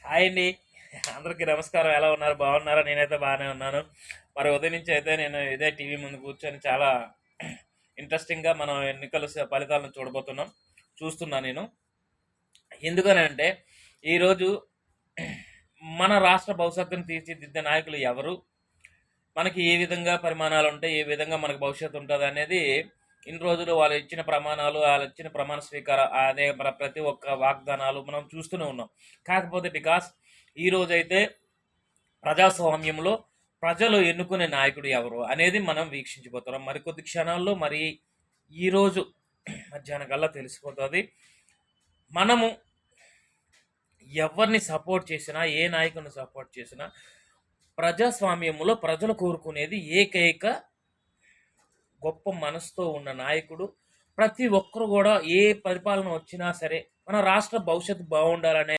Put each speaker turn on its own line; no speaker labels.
Hi అండి. అందరికీ నమస్కారం. ఎలా ఉన్నారు? బాగున్నారా? నేనైతే బాగానే ఉన్నాను. మరి ఉదయం నుంచి అయితే నేను ఇదే టీవీ ముందు కూర్చొని చాలా ఇంట్రెస్టింగ్‌గా మనం ఎన్నికల ఫలితాలను చూస్తున్నా నేను. ఎందుకనంటే ఈరోజు మన రాష్ట్ర భవిష్యత్తును తీర్చిదిద్దే నాయకులు ఎవరు? మనకి ఏ విధంగా పరిమాణాలుంటాయి? ఏ విధంగా మనకు భవిష్యత్తు ఉంటదనేది ఇన్ని రోజులు వాళ్ళు ఇచ్చిన ప్రమాణాలు, ఆళ్ళిచ్చిన ప్రమాణ స్వీకార అదే ప్రతి ఒక్క వాగ్దానాలు మనం చూస్తూనే ఉన్నాం. కాకపోతే ఈరోజైతే ప్రజాస్వామ్యంలో ప్రజలు ఎన్నుకునే నాయకుడు ఎవరు అనేది మనం వీక్షించబోతున్నాం. మరికొద్ది క్షణాల్లో ఈరోజు మధ్యాహ్నం కల్లా తెలిసిపోతది. మనము ఎవరిని సపోర్ట్ చేసినా, ఏ నాయకుడిని సపోర్ట్ చేసినా ప్రజాస్వామ్యంలో ప్రజలు కోరుకునేది ఏకైక గొప్ప మనసుతో ఉన్న నాయకుడు. ప్రతి ఒక్కరు గూడా ఏ పరిపాలన వచ్చినా సరే, మన రాష్ట్ర భవిష్యత్తు బావుండాలనే